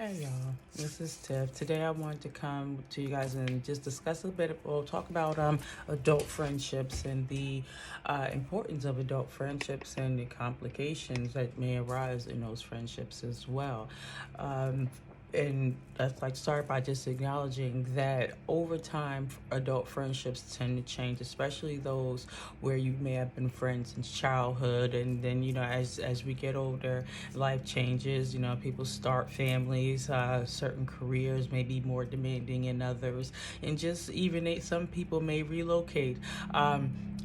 Hey y'all, this is Tiff. Today I wanted to come to you guys and just discuss a bit talk about adult friendships and the importance of adult friendships and the complications that may arise in those friendships as well. Um, and that's like start by just acknowledging that over time adult friendships tend to change, especially those where you may have been friends since childhood, and then as we get older, life changes. People start families, certain careers may be more demanding in others, and just even some people may relocate.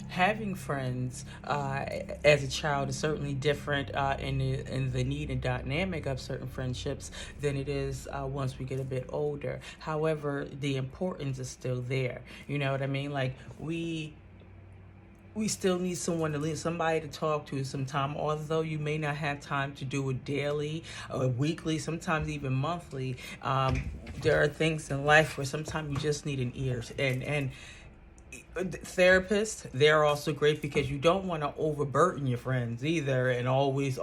Having friends as a child is certainly different in the need and dynamic of certain friendships than it is once we get a bit older. However, the importance is still there. You know what I mean? Like we still need someone to lean, somebody to talk to sometime, although you may not have time to do it daily or weekly, sometimes even monthly. There are things in life where sometimes you just need an ear, and therapists, they're also great because you don't want to overburden your friends either and always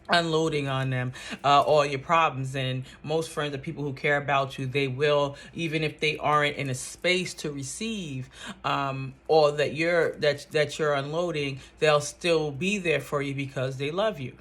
unloading on them all your problems. And most friends are people who care about you. They will, even if they aren't in a space to receive all that you're unloading, they'll still be there for you because they love you.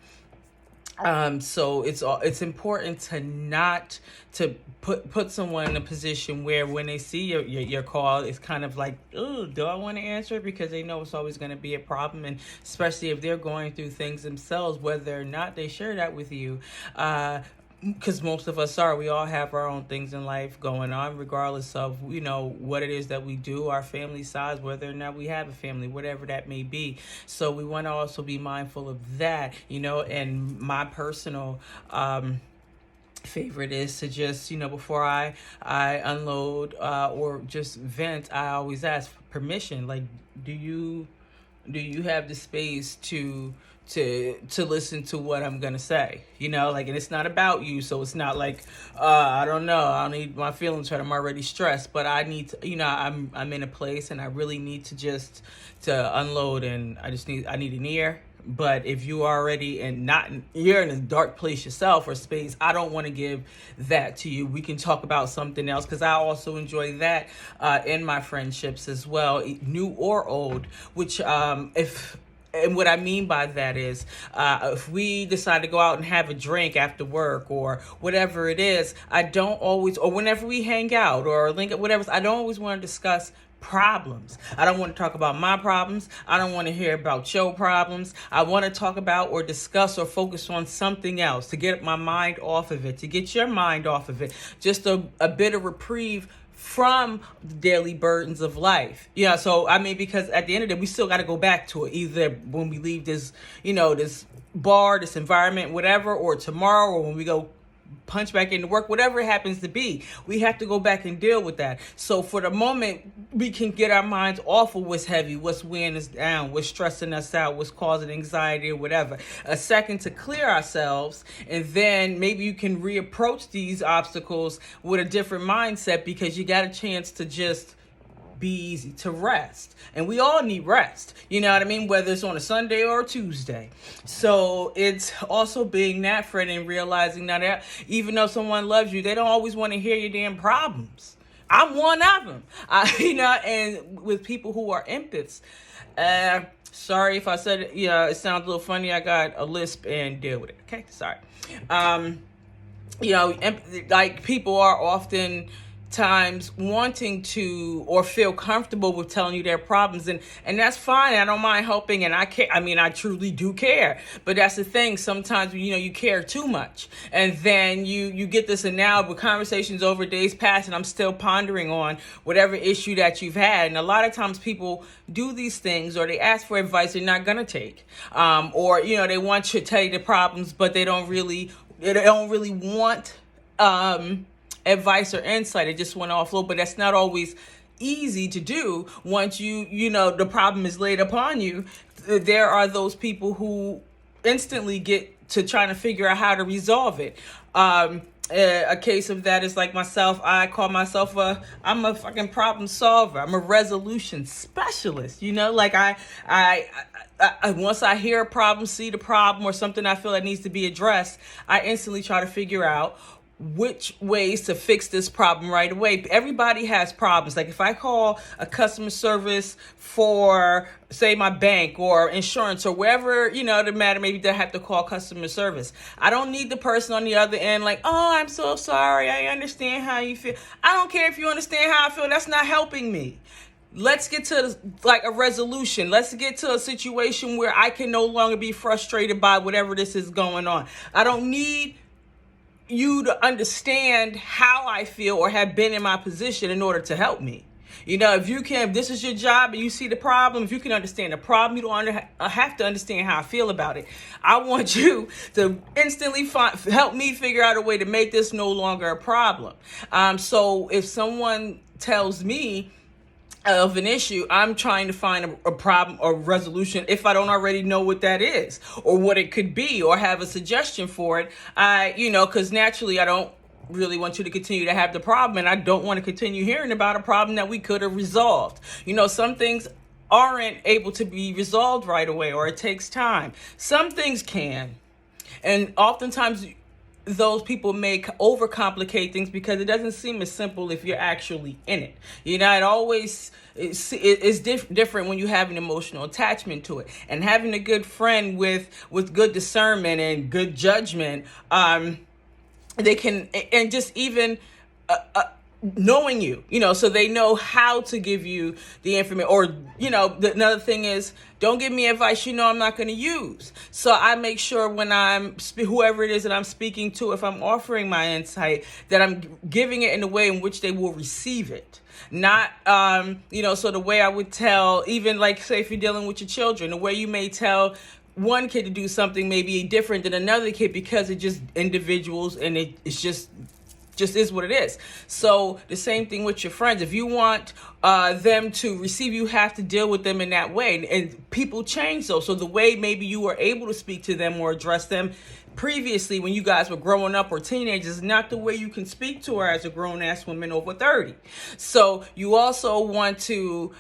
So it's important to not to put someone in a position where when they see your call, it's kind of like, oh, do I want to answer it? Because they know it's always going to be a problem, and especially if they're going through things themselves, whether or not they share that with you. Because most of us we all have our own things in life going on, regardless of what it is that we do, our family size, whether or not we have a family, whatever that may be. So we want to also be mindful of that. And my personal favorite is to just before I unload or just vent, I always ask for permission. Like, do you have the space to listen to what I'm gonna say, and it's not about you, so it's not like I don't know, I don't need my feelings hurt, I'm already stressed, but I need to, I'm in a place and I really need to unload, and I need an ear. But if you are already you're in a dark place yourself or space, I don't want to give that to you. We can talk about something else, because I also enjoy that in my friendships as well, new or old. Which and what I mean by that is, if we decide to go out and have a drink after work or whatever it is, I don't always, or whenever we hang out or link up, whatever, I don't always want to discuss problems. I don't want to talk about my problems. I don't want to hear about your problems. I want to talk about or discuss or focus on something else to get my mind off of it, to get your mind off of it. Just a bit of reprieve from the daily burdens of life. So because at the end of the day, we still got to go back to it, either when we leave this, this bar, this environment, whatever, or tomorrow, or when we go punch back into work, whatever it happens to be, we have to go back and deal with that. So for the moment, we can get our minds off of what's heavy, what's weighing us down, what's stressing us out, what's causing anxiety or whatever. A second to clear ourselves, and then maybe you can reapproach these obstacles with a different mindset, because you got a chance to just be easy, to rest. And we all need rest, whether it's on a Sunday or a Tuesday. So it's also being that friend and realizing that even though someone loves you, they don't always want to hear your damn problems. I'm one of them. And with people who are empaths, sorry if I said it, it sounds a little funny, I got a lisp and deal with it. Okay, sorry. Like, people are often times wanting to or feel comfortable with telling you their problems, and that's fine. I don't mind helping, and I care. I truly do care. But that's the thing, sometimes you care too much, and then you get this, and now with conversations over, days pass, and I'm still pondering on whatever issue that you've had. And a lot of times people do these things, or they ask for advice they're not gonna take, or they want to tell you the problems, but they don't really want advice or insight. They just want to offload, but that's not always easy to do once the problem is laid upon you. There are those people who instantly get to trying to figure out how to resolve it. A case of that is like myself. I call myself I'm a fucking problem solver. I'm a resolution specialist. You know, like I once I hear a problem, see the problem, or something I feel that needs to be addressed, I instantly try to figure out which ways to fix this problem right away. Everybody has problems. Like if I call a customer service for, say, my bank or insurance or wherever, the matter, maybe they have to call customer service. I don't need the person on the other end like, oh, I'm so sorry. I understand how you feel. I don't care if you understand how I feel. That's not helping me. Let's get to like a resolution. Let's get to a situation where I can no longer be frustrated by whatever this is going on. I don't need you to understand how I feel or have been in my position in order to help me. If this is your job and you see the problem, if you can understand the problem, you don't have to understand how I feel about it. I want you to instantly help me figure out a way to make this no longer a problem. So if someone tells me of an issue, I'm trying to find a problem or resolution if I don't already know what that is or what it could be or have a suggestion for it. Because naturally I don't really want you to continue to have the problem, and I don't want to continue hearing about a problem that we could have resolved. Some things aren't able to be resolved right away, or it takes time. Some things can. And oftentimes those people may overcomplicate things because it doesn't seem as simple if you're actually in it. It always is different when you have an emotional attachment to it. And having a good friend with good discernment and good judgment, they can, and just even knowing you, so they know how to give you the information. Or, another thing is, don't give me advice I'm not going to use. So I make sure when I'm, whoever it is that I'm speaking to, if I'm offering my insight, that I'm giving it in a way in which they will receive it. Not, so the way I would tell, even like, say, if you're dealing with your children, the way you may tell one kid to do something may be different than another kid because it's just individuals, and it's just is what it is. So the same thing with your friends. If you want them to receive, you have to deal with them in that way. And people change though. So the way maybe you were able to speak to them or address them previously when you guys were growing up or teenagers is not the way you can speak to her as a grown-ass woman over 30. So you also want to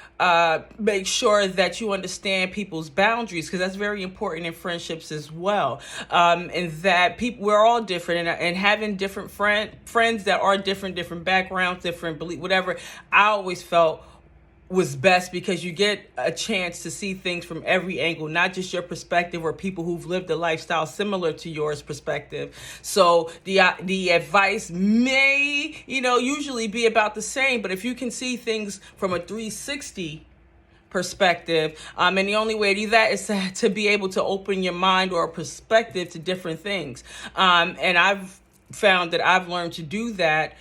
make sure that you understand people's boundaries, because that's very important in friendships as well. And that we're all different, and having different friends that are different backgrounds, different beliefs, whatever, I always felt was best, because you get a chance to see things from every angle, not just your perspective or people who've lived a lifestyle similar to yours perspective. So the advice may, usually be about the same, but if you can see things from a 360 perspective, and the only way to do that is to be able to open your mind or perspective to different things. And I've found that I've learned to do that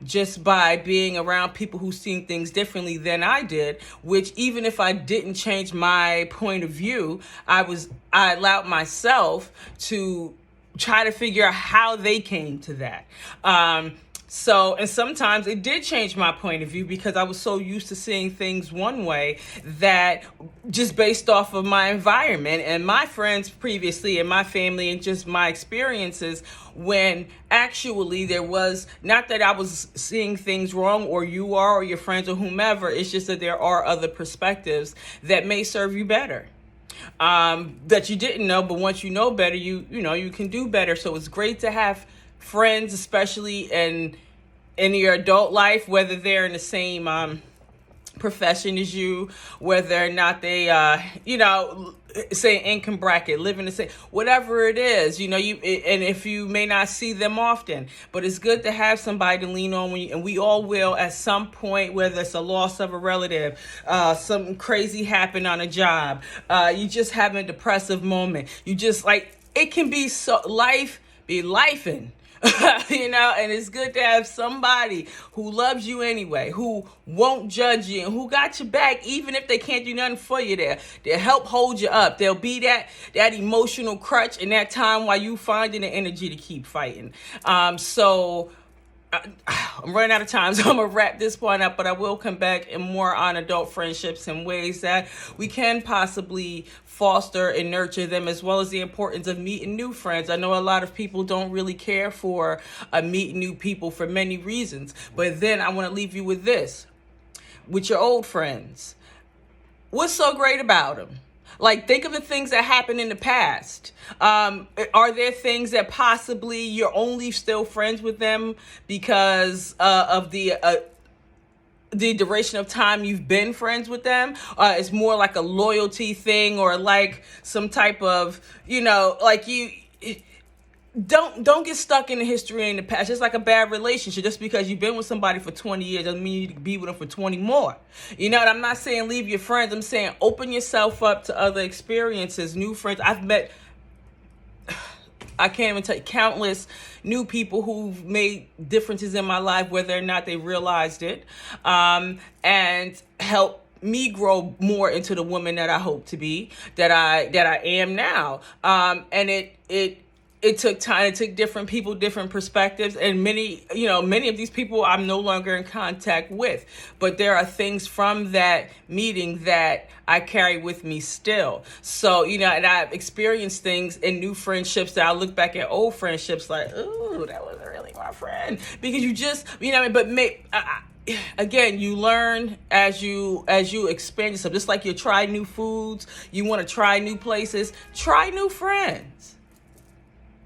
just by being around people who see things differently than I did, which even if I didn't change my point of view, I allowed myself to try to figure out how they came to that. And sometimes it did change my point of view because I was so used to seeing things one way that just based off of my environment and my friends previously and my family and just my experiences, when actually there was not that I was seeing things wrong, or you are, or your friends or whomever. It's just that there are other perspectives that may serve you better. That you didn't know, but once you know better, you can do better. So it's great to have friends, especially in your adult life, whether they're in the same profession as you, whether or not they say income bracket, live in the same, whatever it is, and if you may not see them often, but it's good to have somebody to lean on and we all will at some point, whether it's a loss of a relative, something crazy happened on a job, you just have a depressive moment, you just it can be life be lifing. And it's good to have somebody who loves you anyway, who won't judge you, and who got your back, even if they can't do nothing for you. They'll help hold you up. They'll be that emotional crutch in that time while you finding the energy to keep fighting. So I'm running out of time, so I'm gonna wrap this point up, but I will come back and more on adult friendships and ways that we can possibly foster and nurture them, as well as the importance of meeting new friends. I know a lot of people don't really care for meeting new people for many reasons, but then I want to leave you with this. With your old friends, what's so great about them? Like, think of the things that happened in the past. Are there things that possibly you're only still friends with them because of the duration of time you've been friends with them? It's more like a loyalty thing, or like some type of, like don't get stuck in the history in the past. Just like a bad relationship, just because you've been with somebody for 20 years doesn't mean you need to be with them for 20 more. I'm not saying leave your friends. I'm saying open yourself up to other experiences, new friends. I've met, I can't even tell you, countless new people who've made differences in my life, whether or not they realized it, and helped me grow more into the woman that I hope to be, that I am now. And it took time. It took different people, different perspectives, and many of these people I'm no longer in contact with. But there are things from that meeting that I carry with me still. So, and I've experienced things in new friendships that I look back at old friendships like, ooh, that wasn't really my friend. Because you just, but again, you learn as you expand yourself. Just like you try new foods, you want to try new places, try new friends.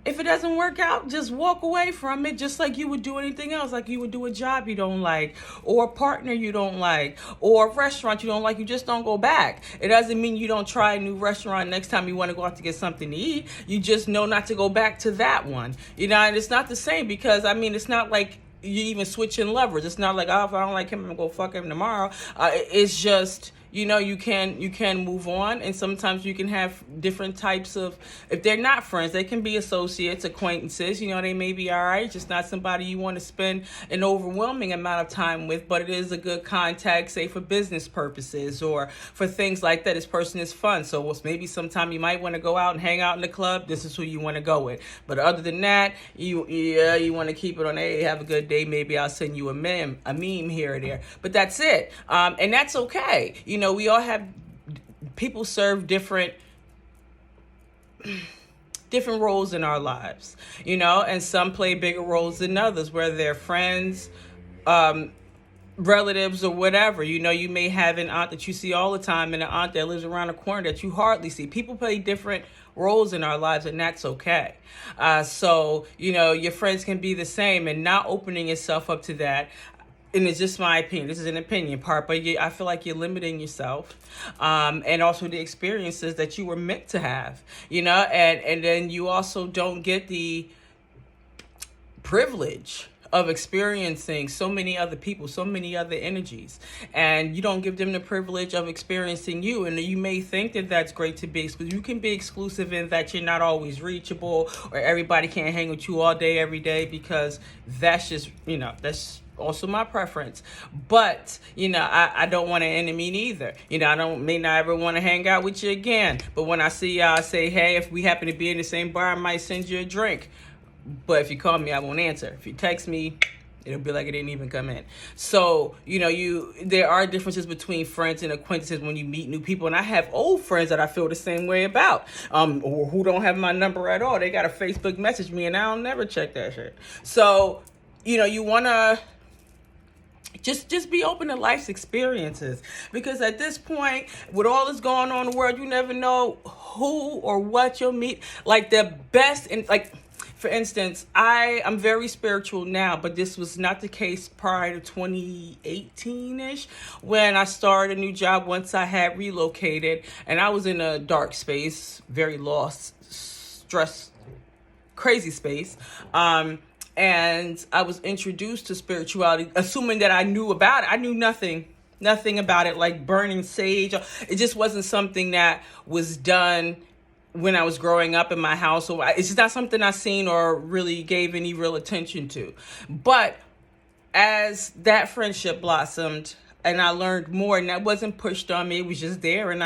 If it doesn't work out, just walk away from it, just like you would do anything else. Like you would do a job you don't like, or a partner you don't like, or a restaurant you don't like. You just don't go back. It doesn't mean you don't try a new restaurant next time you want to go out to get something to eat. You just know not to go back to that one. And it's not the same, because it's not like you even switching lovers. It's not like, oh, if I don't like him, I'm gonna go fuck him tomorrow. It's just, you can move on, and sometimes you can have different types of, if they're not friends, they can be associates, acquaintances. They may be all right, just not somebody you want to spend an overwhelming amount of time with, but it is a good contact, say for business purposes or for things like that. This person is fun, so maybe sometime you might want to go out and hang out in the club. This is who you want to go with. But other than that, you want to keep it on, hey, have a good day, maybe I'll send you a meme here or there, but that's it. And that's okay. We all have, people serve different roles in our lives, and some play bigger roles than others, whether they're friends, relatives, or whatever. You may have an aunt that you see all the time, and an aunt that lives around the corner that you hardly see. People play different roles in our lives, and that's okay. So, your friends can be the same, and not opening yourself up to that. And it's just my opinion. This is an opinion part, but I feel like you're limiting yourself, and also the experiences that you were meant to have, and then you also don't get the privilege of experiencing so many other people, so many other energies, and you don't give them the privilege of experiencing you. And you may think that that's great to be exclusive. You can be exclusive in that you're not always reachable, or everybody can't hang with you all day, every day, because that's just, that's also my preference. But I don't want an enemy neither. I may not ever want to hang out with you again, but when I see y'all, I say, hey, if we happen to be in the same bar, I might send you a drink. But if you call me, I won't answer. If you text me, it'll be like it didn't even come in. So, there are differences between friends and acquaintances when you meet new people. And I have old friends that I feel the same way about, or who don't have my number at all. They got a Facebook message me, and I'll never check that shit. So, you want to just be open to life's experiences, because at this point, with all that's going on in the world, you never know who or what you'll meet. Like the best, for instance, I'm very spiritual now, but this was not the case prior to 2018-ish, when I started a new job once I had relocated, and I was in a dark space, very lost, stressed, crazy space. And I was introduced to spirituality, assuming that I knew about it. I knew nothing about it, like burning sage. It just wasn't something that was done when I was growing up in my house. So it's just not something I seen or really gave any real attention to. But as that friendship blossomed, and I learned more, and that wasn't pushed on me. It was just there, and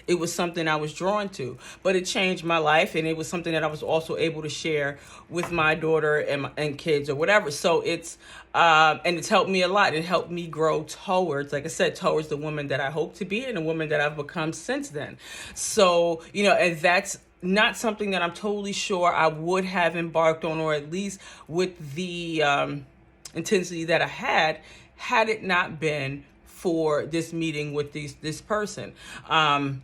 it was something I was drawn to. But it changed my life, and it was something that I was also able to share with my daughter and kids or whatever. So and it's helped me a lot. It helped me grow towards, like I said, towards the woman that I hope to be and the woman that I've become since then. So, and that's not something that I'm totally sure I would have embarked on, or at least with the intensity that I had it not been for this meeting with this person. And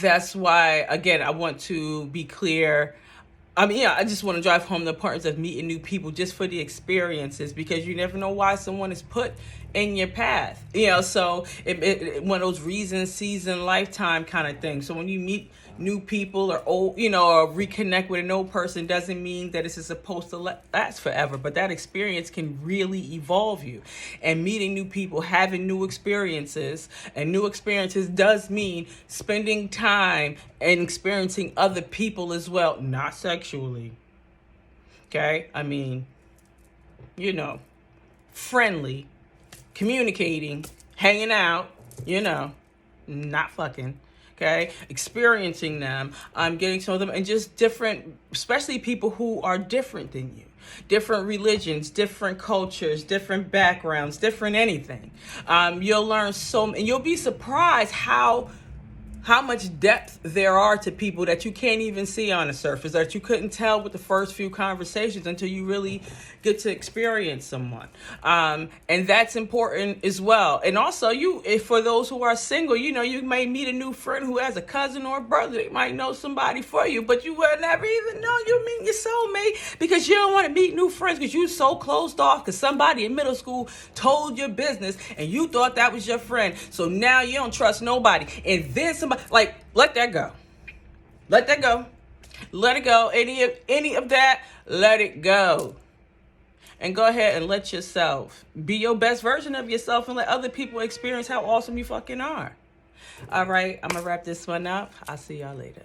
that's why, again, I want to be clear. I just want to drive home the importance of meeting new people just for the experiences, because you never know why someone is put in your path. So one of those reason, season, lifetime kind of thing. So when you meet new people or or reconnect with an old person, doesn't mean that it's supposed to last forever, but that experience can really evolve you. And meeting new people, having new experiences, and new experiences does mean spending time and experiencing other people as well, not sexually. Okay? Friendly, communicating, hanging out, not fucking. Okay, experiencing them, getting to know them, and just different, especially people who are different than you, different religions, different cultures, different backgrounds, different anything. You'll learn and you'll be surprised how much depth there are to people that you can't even see on the surface, that you couldn't tell with the first few conversations until you really get to experience someone. And that's important as well. And also, for those who are single, you may meet a new friend who has a cousin or a brother. They might know somebody for you, but you would never even know you meet your soulmate, because you don't want to meet new friends because you're so closed off because somebody in middle school told your business and you thought that was your friend. So now you don't trust nobody. And then somebody, let that go. Let that go. Let it go. Any of that, let it go. And go ahead and let yourself be your best version of yourself and let other people experience how awesome you fucking are. All right, I'm going to wrap this one up. I'll see y'all later.